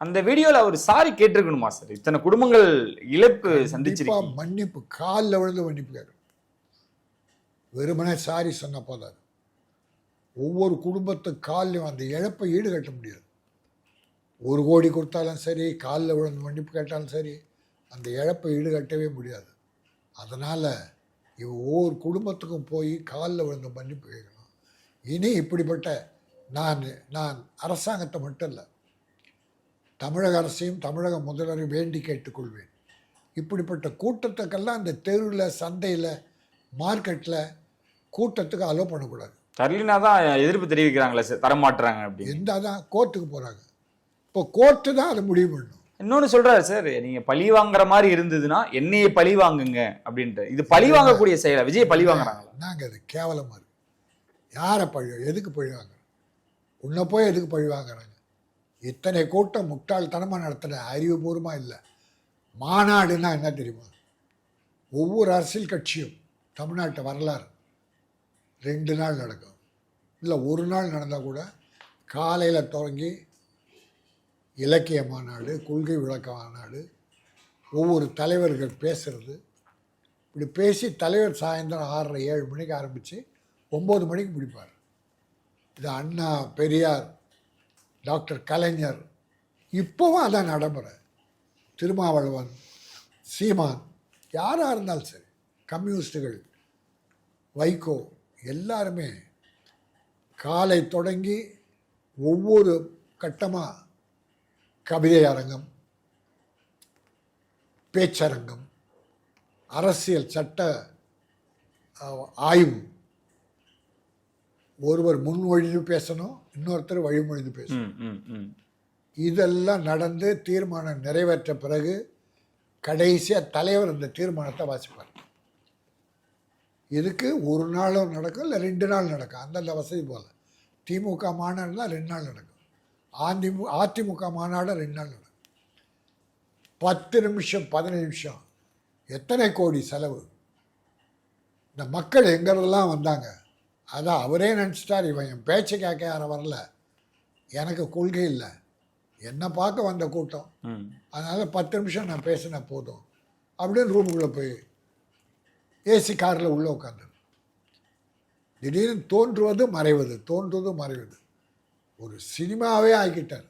அந்த வீடியோல அவர் sorry கேட்டிருக்கணுமா sir? இத்தனை குடும்பங்கள் இழப்பு சந்திச்சிருக்கீங்க. மன்னிப்பு காலில் விழுந்து மன்னிப்பு கேட்கணும். வெறுமனே சாரி சொன்ன போதாது. ஒவ்வொரு குடும்பத்து காலிலும் அந்த இழப்பை ஈடுகட்ட முடியாது. 1 கோடி கொடுத்தாலும் சரி, காலில் விழுந்து மன்னிப்பு கேட்டாலும் சரி, அந்த இழப்பை ஈடுகட்டவே முடியாது. அதனால் ஒவ்வொரு குடும்பத்துக்கும் போய் காலில் விழுந்து மன்னிப்பு கேட்கணும். இனி இப்படிப்பட்ட நான் அரசாங்கத்தை மட்டும் இல்லை, தமிழக அரசையும் தமிழக முதல்வரையும் வேண்டி கேட்டுக்கொள்வேன். இப்படிப்பட்ட கூட்டத்துக்கெல்லாம் அந்த தெருவில், சந்தையில், மார்க்கெட்டில் கூட்டத்துக்கு அலோவ் பண்ணக்கூடாது. தரலினா தான் எதிர்ப்பு தெரிவிக்கிறாங்களே சார், தரமாட்டுறாங்க அப்படி. தான் கோர்ட்டுக்கு போகிறாங்க. இப்போ கோர்ட்டு தான் அதை முடிவு பண்ணணும். இன்னொன்று சொல்றாரு சார், நீங்க பழி வாங்குற மாதிரி இருந்ததுன்னா என்னையே பழி வாங்குங்க அப்படின்ட்டு. இது பழி வாங்கக்கூடிய செயலா? விஜய் பழி வாங்குறாங்களா? நாங்கள் அது கேவலமாக இருக்கு. யாரை எதுக்கு பழி வாங்குறோம்? உன்னை போய் எதுக்கு பழி வாங்குறாங்க? இத்தனை கூட்டம் முட்டாள்தனமாக நடத்துகிற, அறிவுபூர்வமாக இல்லை. மாநாடுன்னா என்ன தெரியுமா? ஒவ்வொரு அரசியல் கட்சியும் தமிழ்நாட்டு வரலாறு 2 நாள் நடக்கும், இல்லை 1 நாள் நடந்தால் கூட. காலையில் தொடங்கி இலக்கிய மாநாடு, கொள்கை விளக்க மாநாடு, ஒவ்வொரு தலைவர்கள் பேசுகிறது. இப்படி பேசி தலைவர் சாயந்தரம் 6:30 7 மணிக்கு ஆரம்பித்து 9 மணிக்கு முடிப்பார். இது அண்ணா, பெரியார், டாக்டர் கலைஞர், இப்போவும் அதான் நடைமுறை. திருமாவளவன், சீமான், யாராக இருந்தாலும் சரி, கம்யூனிஸ்டுகள், வைகோ, எல்லாருமே காலை தொடங்கி ஒவ்வொரு கட்டமாக கவிதை அரங்கம், பேச்சரங்கம், அரசியல் சட்ட ஆய்வு, ஒருவர் முன்மொழிந்து பேசணும், இன்னொருத்தர் வழிமொழிந்து பேசணும். இதெல்லாம் நடந்து தீர்மானம் நிறைவேற்ற பிறகு கடைசியாக தலைவர் அந்த தீர்மானத்தை வாசிப்பார். இதுக்கு 1 நாளும் நடக்கும், இல்லை 2 நாள் நடக்கும், அந்தந்த வசதி போல். திமுக மாநாடுனா 2 நாள் நடக்கும், அதிமுக மாநாடு 2 நாள் நடக்கும். 10 நிமிஷம் 15 நிமிஷம், எத்தனை கோடி செலவு. இந்த மக்கள் எங்கிறதெல்லாம் வந்தாங்க. அதான் அவரே நினச்சிட்டார், இவன் என் பேச்சை கேட்க யாரும் வரல, எனக்கு கொள்கை இல்லை, என்னை பார்க்க வந்த கூட்டம், அதனால் 10 நிமிஷம் நான் பேசினா போதும் அப்படின்னு ரூமுக்குள்ளே போய் ஏசி காரில் உள்ளே உட்காந்து திடீர்னு தோன்றுவது மறைவது, தோன்றுவது மறைவது, ஒரு சினிமாவே ஆக்கிட்டார்.